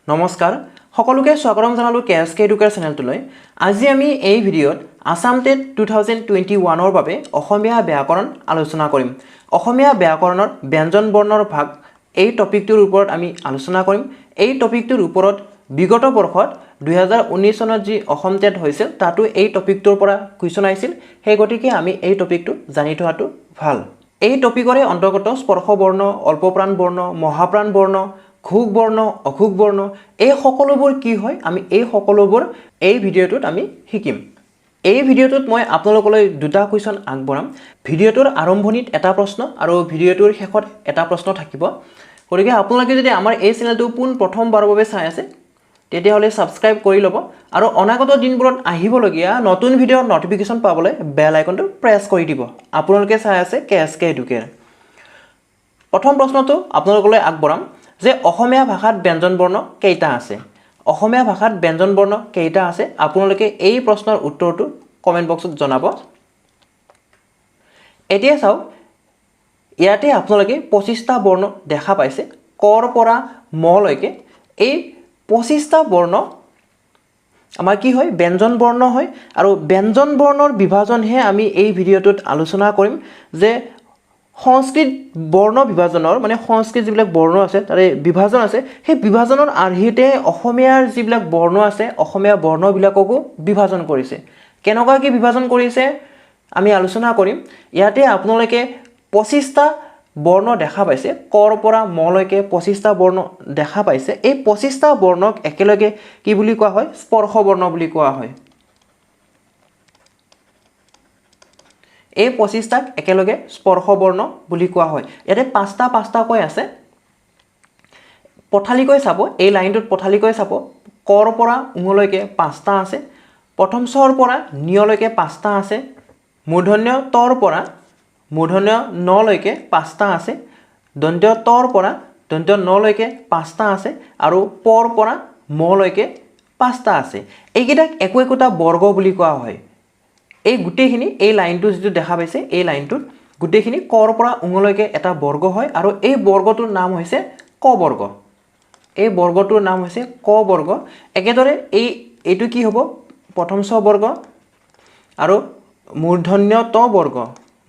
নমস্কাৰ সকলোকে স্বাগতম জনালো কেএসকে এডুকেয়াৰ চেনেলটোলৈ। আজি আমি এই ভিডিঅ'ত আসাম টেট 2021 ৰ বাবে অসমীয়া ব্যাকৰণ আলোচনা কৰিম। অসমীয়া ব্যাকৰণৰ ব্যঞ্জন বৰ্ণৰ ভাগ এই টপিকটোৰ ওপৰত আমি আলোচনা কৰিম। এই টপিকটোৰ ওপৰত বিগত বৰ্ষত 2019 চনত যি অসম টেট হৈছিল তাতো এই টপিকটোৰ পৰা কুৱেশ্যন আহিছিল। সেই গতিকে আমি এই টপিকটো জানি থোৱাটো ভাল। এই টপিকৰে অন্তৰ্গত স্পৰ্শ বৰ্ণ, অল্পপ্ৰাণ বৰ্ণ, মহাপ্ৰাণ বৰ্ণ, ঘোষ বৰ্ণ, অঘোষ বৰ্ণ এই সকলোবোৰ কি হয় আমি এই সকলোবোৰ এই ভিডিঅ'টোত আমি শিকিম। এই ভিডিঅ'টোত মই আপোনালোকলৈ দুটা কুৱেশ্যন আগবঢ়াম। ভিডিঅ'টোৰ আৰম্ভণিত এটা প্ৰশ্ন আৰু ভিডিঅ'টোৰ শেষত এটা প্ৰশ্ন থাকিব। গতিকে আপোনালোকে যদি আমাৰ এই চেনেলটো প্ৰথমবাৰৰ বাবে চাই আছে তেতিয়াহ'লে ছাবস্ক্ৰাইব কৰি ল'ব আৰু অনাগত দিনবোৰত আহিবলগীয়া নতুন ভিডিঅ'ৰ নটিফিকেশ্যন পাবলৈ বেল আইকনটো প্ৰেছ কৰি দিব। আপোনালোকে চাই আছে কেএসকে এডুকেয়াৰ। প্ৰথম প্ৰশ্নটো আপোনালোকলৈ আগবঢ়াম যে অসমীয়া ভাষাত ব্যঞ্জন বৰ্ণ কেইটা আছে? অসমীয়া ভাষাত ব্যঞ্জন বৰ্ণ কেইটা আছে? আপোনালোকে এই প্ৰশ্নৰ উত্তৰটো কমেণ্ট বক্সত জনাব। এতিয়া চাওক, ইয়াতে আপোনালোকে 25টা বৰ্ণ দেখা পাইছে কৰ পৰা মলৈকে। এই 25টা বৰ্ণ আমাৰ কি হয়? ব্যঞ্জন বৰ্ণ হয়। আৰু ব্যঞ্জন বৰ্ণৰ বিভাজনহে আমি এই ভিডিঅ'টোত আলোচনা কৰিম যে সংস্কৃত বৰ্ণ বিভাজনৰ মানে সংস্কৃত যিবিলাক বৰ্ণ আছে তাৰে বিভাজন আছে, সেই বিভাজনৰ আৰ্হিতে অসমীয়াৰ যিবিলাক বৰ্ণ আছে অসমীয়া বৰ্ণবিলাককো বিভাজন কৰিছে। কেনেকুৱাকৈ বিভাজন কৰিছে আমি আলোচনা কৰিম। ইয়াতে আপোনালোকে 25টা বৰ্ণ দেখা পাইছে, কৰ পৰা মলৈকে 25টা বৰ্ণ দেখা পাইছে। এই 25টা বৰ্ণক একেলগে কি বুলি কোৱা হয়? স্পৰ্শ বৰ্ণ বুলি কোৱা হয়। এই 25টাক একেলগে স্পৰ্শ বৰ্ণ বুলি কোৱা হয়। ইয়াতে পাঁচটাকৈ আছে। পথালিকৈ চাব, এই লাইনটোত পথালিকৈ চাব। কৰ পৰা ঙলৈকে 5টা আছে, প্ৰথম চৰ পৰা নিয়লৈকে 5টা আছে, মূৰ্ধন্য তৰ পৰা মূৰ্ধন্য নলৈকে 5টা আছে, দন্ত্য তৰ পৰা দন্ত্য নলৈকে 5টা আছে আৰু পৰ পৰা মলৈকে 5টা আছে। এইকেইটাক একোটা বৰ্গ বুলি কোৱা হয়। এই গোটেইখিনি এই লাইনটো যিটো দেখা পাইছে এই লাইনটোত গোটেইখিনি কৰ পৰা ঙলৈকে এটা বৰ্গ হয় আৰু এই বৰ্গটোৰ নাম হৈছে ক বৰ্গ। এই বৰ্গটোৰ নাম হৈছে ক বৰ্গ। একেদৰে এইটো কি হ'ব? প্ৰথম ছ বৰ্গ আৰু মূৰ্ধন্য ত বৰ্গ,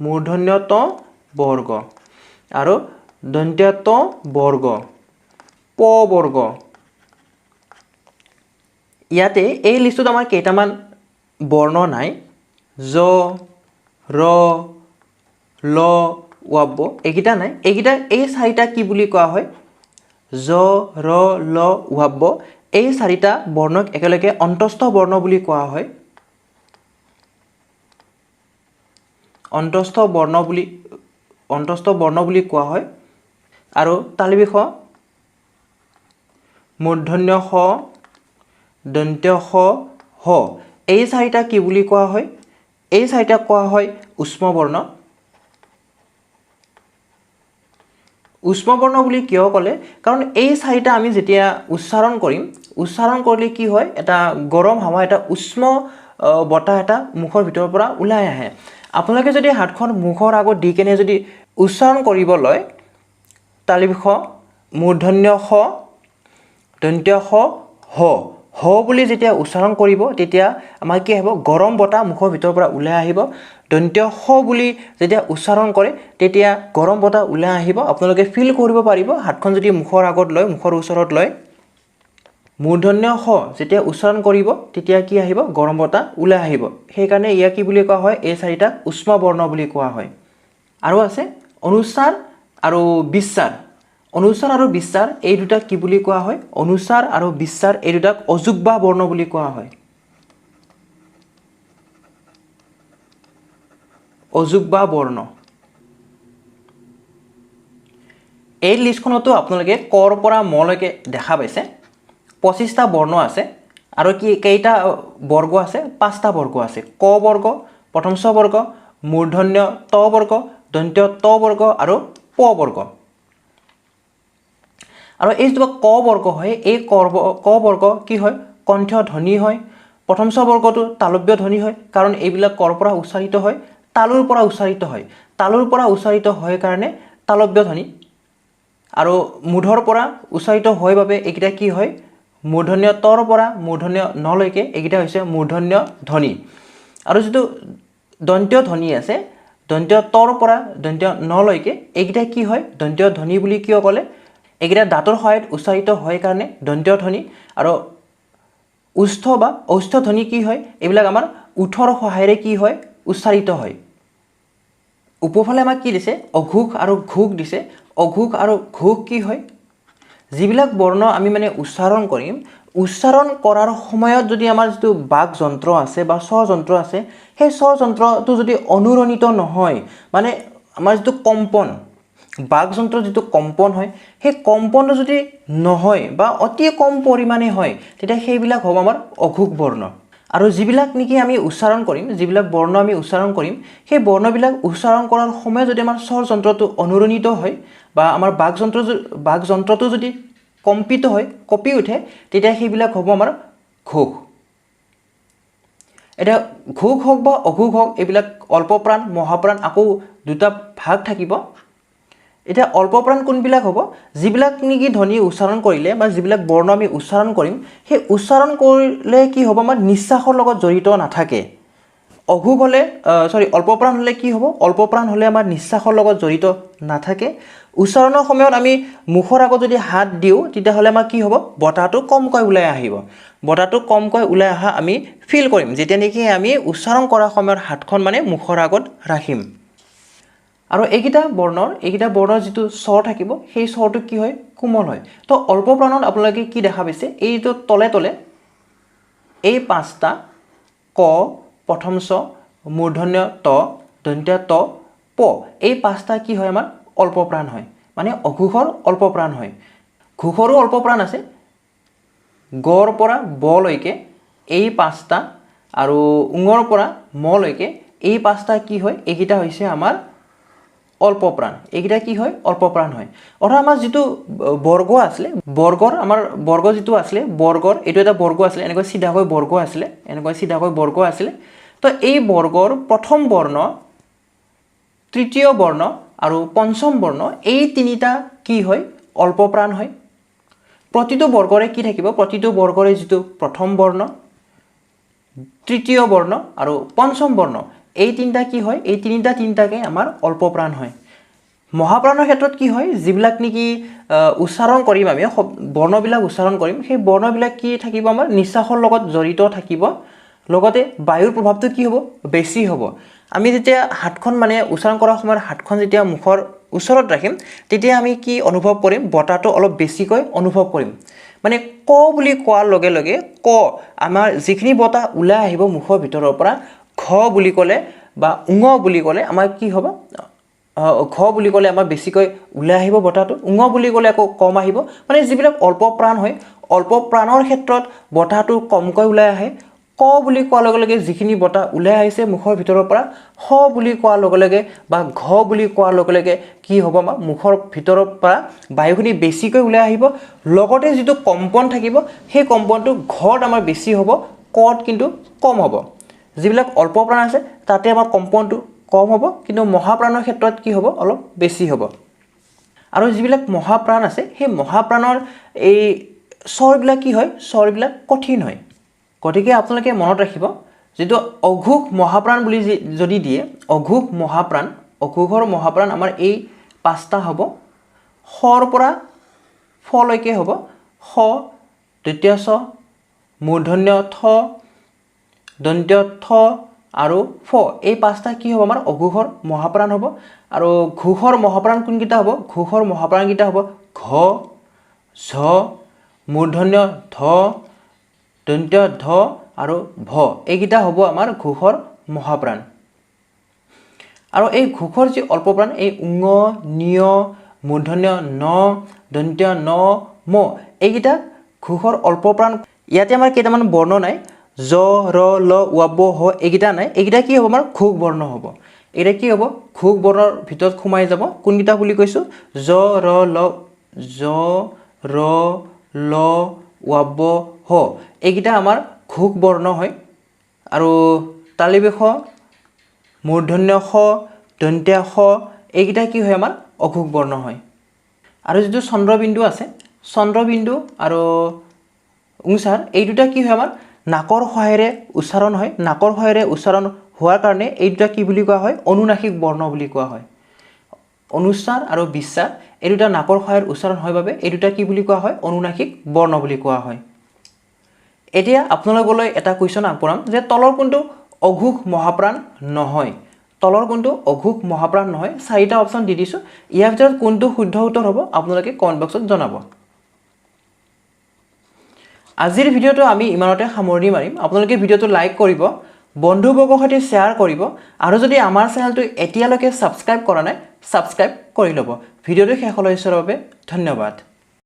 মূৰ্ধন্য ত বৰ্গ আৰু দন্ত্য ত বৰ্গ, প বৰ্গ। ইয়াতে এই লিষ্টত আমাৰ কেইটামান বৰ্ণ নাই। জ, ৰ, ল, ৱ, এইকেইটা নাই। এই চাৰিটা কি বুলি কোৱা হয়? জ, ৰ, ল, ৱ, এই চাৰিটা বৰ্ণক একেলগে অন্তস্থ বৰ্ণ বুলি কোৱা হয়। অন্তস্থ বৰ্ণ বুলি কোৱা হয়। আৰু তালবৃষ, মূৰ্ধন্য ষ, দন্ত্য স, হ এই চাৰিটা কি বুলি কোৱা হয়? এই চাৰিটাক কোৱা হয় উষ্ম বৰ্ণ। উষ্ম বৰ্ণ বুলি কিয় ক'লে? কাৰণ এই চাৰিটা আমি যেতিয়া উচ্চাৰণ কৰিম, উচ্চাৰণ কৰিলে কি হয়? এটা গৰম হাৱা, এটা উষ্ম বতাহ এটা মুখৰ ভিতৰৰ পৰা ওলাই আহে। আপোনালোকে যদি হাতখন মুখৰ আগত দি কেনে যদি উচ্চাৰণ কৰিব লয়, তালবৃষ, মূৰ্ধন্য ষ, দন্ত্য স, হ, হ বুলি যেতিয়া উচ্চাৰণ কৰিব তেতিয়া আমাৰ কি আহিব? গৰম বতাহ মুখৰ ভিতৰৰ পৰা ওলাই আহিব। দন্ত্য স বুলি যেতিয়া উচ্চাৰণ কৰে তেতিয়া গৰম বতাহ ওলাই আহিব। আপোনালোকে ফিল কৰিব পাৰিব হাতখন যদি মুখৰ আগত লয়, মুখৰ ওচৰত লয়। মূৰ্ধন্য স যেতিয়া উচ্চাৰণ কৰিব তেতিয়া কি আহিব? গৰম বতাহ ওলাই আহিব। সেইকাৰণে ইয়াক কি বুলি কোৱা হয়? এই চাৰিটাক উষ্ম বৰ্ণ বুলি কোৱা হয়। আৰু আছে অনুস্বাৰ আৰু বিস্বাৰ। অনুস্বাৰ আৰু বিস্বাৰ এই দুটাক কি বুলি কোৱা হয়? অনুস্বাৰ আৰু বিস্বাৰ এই দুটাক অযুগ্ম বৰ্ণ বুলি কোৱা হয়। অযুগ্ম বৰ্ণ। এই লিষ্টখনতো আপোনালোকে কৰ পৰা মলৈকে দেখা পাইছে। 25টা বৰ্ণ আছে আৰু কেইটা বৰ্গ আছে? 5টা বৰ্গ আছে। ক বৰ্গ, প্ৰথম ছ বৰ্গ, মূৰ্ধন্য ত বৰ্গ, দন্ত্য ত বৰ্গ আৰু প বৰ্গ। আৰু এই যিটো ক বৰ্গ হয় এই ক বৰ্গ কি হয়? কণ্ঠ ধ্বনি হয়। প্ৰথম ছ বৰ্গটো তালব্য ধ্বনি হয় কাৰণ এইবিলাক কৰ পৰা উচ্চাৰিত হয়? তালুৰ পৰা উচ্চাৰিত হয়। তালুৰ পৰা উচ্চাৰিত হয় কাৰণে তালব্য ধ্বনি। আৰু মূধৰ পৰা উচ্চাৰিত হয় বাবে এইকেইটা কি হয়? মূৰ্ধন্য তৰ পৰা মূৰ্ধন্য নলৈকে এইকেইটা হৈছে মূৰ্ধন্য ধ্বনি আৰু যিটো দন্ত্য ধ্বনি আছে দন্ত্য তৰ পৰা দন্ত্য নলৈকে এইকেইটা কি হয় দন্ত্য ধ্বনি বুলি কিয় ক'লে এইকেইটা দাঁতৰ সহায়ত উচ্চাৰিত হয় কাৰণে দন্ত্য ধ্বনি আৰু উষ্ঠ বা ঔষ্ঠ ধ্বনি কি হয় এইবিলাক আমাৰ ওঠৰ সহায়েৰে কি হয় উচ্চাৰিত হয় উপফালে আমাক কি দিছে অঘোষ আৰু ঘোষ দিছে অঘোষ আৰু ঘোষ কি হয় যিবিলাক বৰ্ণ আমি মানে উচ্চাৰণ কৰিম উচ্চাৰণ কৰাৰ সময়ত যদি আমাৰ যিটো বাক যন্ত্ৰ আছে বা স্বৰ যন্ত্ৰ আছে সেই স্বৰ যন্ত্ৰটো যদি অনুৰণিত নহয় মানে আমাৰ যিটো কম্পন বাক যন্ত্ৰৰ যিটো কম্পন হয় সেই কম্পনটো যদি নহয় বা অতি কম পৰিমাণে হয় তেতিয়া সেইবিলাক হ'ব আমাৰ অঘোষ বৰ্ণ আৰু যিবিলাক নেকি আমি উচ্চাৰণ কৰিম যিবিলাক বৰ্ণ আমি উচ্চাৰণ কৰিম সেই বৰ্ণবিলাক উচ্চাৰণ কৰাৰ সময়ত যদি আমাৰ স্বৰ যন্ত্ৰটো অনুৰণিত হয় বা আমাৰ বাক যন্ত্ৰটো যদি কম্পিত হয় কঁপি উঠে তেতিয়া সেইবিলাক হ'ব আমাৰ ঘোষ এতিয়া ঘোষ হওক বা অঘোষ হওক এইবিলাক অল্পপ্ৰাণ মহাপ্ৰাণ আকৌ দুটা ভাগ থাকিব এতিয়া অল্পপ্ৰাণ কোনবিলাক হ'ব যিবিলাক নেকি ধ্বনি উচ্চাৰণ কৰিলে বা যিবিলাক বৰ্ণ আমি উচ্চাৰণ কৰিম সেই উচ্চাৰণ কৰিলে কি হ'ব আমাৰ নিশ্বাসৰ লগত জড়িত নাথাকে অঘোষ হ'লে অল্পপ্ৰাণ হ'লে কি হ'ব অল্পপ্ৰাণ হ'লে আমাৰ নিশ্বাসৰ লগত জড়িত নাথাকে উচ্চাৰণৰ সময়ত আমি মুখৰ আগত যদি হাত দিওঁ তেতিয়াহ'লে আমাৰ কি হ'ব বতাহটো কমকৈ ওলাই আহিব বতাহটো কমকৈ ওলাই অহা আমি ফিল কৰিম যেতিয়া নেকি আমি উচ্চাৰণ কৰাৰ সময়ত হাতখন মানে মুখৰ আগত ৰাখিম আৰু এইকেইটা বৰ্ণৰ যিটো স্বৰ থাকিব সেই স্বৰটো কি হয় কোমল হয় তো অল্পপ্ৰাণত আপোনালোকে কি দেখা পাইছে এইটো তলে তলে এই পাঁচটা ক প্ৰথম চ মূৰ্ধন্য ত দন্ত্য ত প এই পাঁচটা কি হয় আমাৰ অল্পপ্ৰাণ হয় মানে অঘোষৰ অল্পপ্ৰাণ হয় ঘোষৰো অল্পপ্ৰাণ আছে গৰ পৰা বলৈকে এই পাঁচটা আৰু উঙৰ পৰা মলৈকে এই পাঁচটা কি হয় এইকেইটা হৈছে আমাৰ অল্পপ্ৰাণ এইকেইটা কি হয় অল্পপ্ৰাণ হয় অৰ্থাৎ আমাৰ যিটো বৰ্গ আছিলে বৰ্গ যিটো আছিলে বৰ্গৰ এইটো এটা বৰ্গ আছিলে এনেকৈ চিধাকৈ বৰ্গ আছিলে তো এই বৰ্গৰ প্ৰথম বৰ্ণ তৃতীয় বৰ্ণ আৰু পঞ্চম বৰ্ণ এই তিনিটা কি হয় অল্পপ্ৰাণ হয় প্ৰতিটো বৰ্গৰে কি থাকিব প্ৰতিটো বৰ্গৰে যিটো প্ৰথম বৰ্ণ তৃতীয় বৰ্ণ আৰু পঞ্চম বৰ্ণ এই তিনিটা কি হয় এই তিনিটাকে আমাৰ অল্পপ্ৰাণ হয় মহাপ্ৰাণৰ ক্ষেত্ৰত কি হয় যিবিলাক নেকি উচ্চাৰণ কৰিম আমি বৰ্ণবিলাক উচ্চাৰণ কৰিম সেই বৰ্ণবিলাক কি থাকিব আমাৰ নিশ্বাসৰ লগত জড়িত থাকিব লগতে বায়ুৰ প্ৰভাৱটো কি হ'ব বেছি হ'ব আমি যেতিয়া হাতখন মানে উচ্চাৰণ কৰাৰ সময়ত হাতখন যেতিয়া মুখৰ ওচৰত ৰাখিম তেতিয়া আমি কি অনুভৱ কৰিম বতাহটো অলপ বেছিকৈ অনুভৱ কৰিম মানে ক বুলি কোৱাৰ লগে লগে ক আমাৰ যিখিনি বতাহ ওলাই আহিব মুখৰ ভিতৰৰ পৰা ঘ বুলি ক'লে বা উঙ বুলি ক'লে আমাৰ কি হ'ব ঘ বুলি ক'লে আমাৰ বেছিকৈ ওলাই আহিব বতাহটো উঙ বুলি ক'লে আকৌ কম আহিব মানে যিবিলাক অল্পপ্ৰাণ হয় অল্পপ্ৰাণৰ ক্ষেত্ৰত বতাহটো কমকৈ ওলাই আহে ক বুলি কোৱাৰ লগে লগে যিখিনি বতাহ ওলাই আহিছে মুখৰ ভিতৰৰ পৰা হ বুলি কোৱাৰ লগে লগে বা ঘ বুলি কোৱাৰ লগে লগে কি হ'ব আমাৰ মুখৰ ভিতৰৰ পৰা বায়ুখিনি বেছিকৈ ওলাই আহিব লগতে যিটো কম্পন থাকিব সেই কম্পনটো ঘত আমাৰ বেছি হ'ব কত কিন্তু কম হ'ব যিবিলাক অল্পপ্ৰাণ আছে তাতে আমাৰ কম্পনটো কম হ'ব কিন্তু মহাপ্ৰাণৰ ক্ষেত্ৰত কি হ'ব অলপ বেছি হ'ব আৰু যিবিলাক মহাপ্ৰাণ আছে সেই মহাপ্ৰাণৰ এই স্বৰবিলাক কি হয় স্বৰবিলাক কঠিন হয় গতিকে আপোনালোকে মনত ৰাখিব যেটো অঘোষ মহাপ্ৰাণ বুলি যদি দিয়ে অঘোষ মহাপ্ৰাণ অঘোষৰ মহাপ্ৰাণ আমাৰ এই পাঁচটা হ'ব হৰ পৰা ফলৈকে হ'ব হ দ্বিতীয় ছ মূৰ্ধন্য থ দন্ত্য থ আৰু ফ এই পাঁচটা কি হ'ব আমাৰ অঘোষৰ মহাপ্ৰাণ হ'ব আৰু ঘোষৰ মহাপ্ৰাণ কোনকেইটা হ'ব ঘোষৰ মহাপ্ৰাণকেইটা হ'ব ঘ ঝ মূৰ্ধন্য ধ দন্ত্য ধ আৰু ভ এইকেইটা হ'ব আমাৰ ঘোষৰ মহাপ্ৰাণ আৰু এই ঘোষৰ যি অল্পপ্ৰাণ এই উঙ নিয় মূৰ্ধন্য ন দন্ত্য ন ম এইকেইটা ঘোষৰ অল্পপ্ৰাণ ইয়াতে আমাৰ কেইটামান বৰ্ণ নাই জ ৰ ল ৱ হ এইকেইটা নাই এইকেইটা কি হ'ব আমাৰ ঘোষ বৰ্ণ হ'ব এটা কি হ'ব ঘোষ বৰ্ণৰ ভিতৰত সোমাই যাব কোনকেইটা বুলি কৈছোঁ জ ৰ ল ৱ হ এইকেইটা আমাৰ ঘোষ বৰ্ণ হয় আৰু তালিবেশ মূৰ্ধন্য খ দন্ত্য খ এইকেইটা কি হয় আমাৰ অঘোষ বৰ্ণ হয় আৰু যিটো চন্দ্ৰবিন্দু আছে চন্দ্ৰবিন্দু আৰু উংচাৰ এই দুটা কি হয় আমাৰ নাকৰ সহায়েৰে উচ্চাৰণ হয় নাকৰ সহায়েৰে উচ্চাৰণ হোৱাৰ কাৰণে এই দুটা কি বুলি কোৱা হয় অনুনাসিক বৰ্ণ বুলি কোৱা হয় অনুস্বাৰ আৰু বিশ্বাৰ এই দুটা নাকৰ সহায়েৰে উচ্চাৰণ হয় বাবে এই দুটা কি বুলি কোৱা হয় অনুনাসিক বৰ্ণ বুলি কোৱা হয় এতিয়া আপোনালোকলৈ এটা কোৱেশ্চন আগবঢ়াম যে তলৰ কোনটো অঘোষ মহাপ্ৰাণ নহয় তলৰ কোনটো অঘোষ মহাপ্ৰাণ নহয় চাৰিটা অপচন দি দিছো ইয়াৰ ভিতৰত কোনটো শুদ্ধ উত্তৰ হ'ব আপোনালোকে কমেন্ট বক্সত জনাব আজিৰ ভিডিওটো আমি ইমানতে সামৰণি মাৰিম আপোনালোকে ভিডিওটো লাইক কৰিব বন্ধুবৰ্গৰ সৈতে শ্বেয়াৰ কৰিব আৰু যদি আমাৰ চেনেলটো এতিয়ালৈকে সাবস্ক্ৰাইব কৰা নাই সাবস্ক্ৰাইব কৰি ল'ব ভিডিওটো শেষলৈ চোৱাৰ বাবে ধন্যবাদ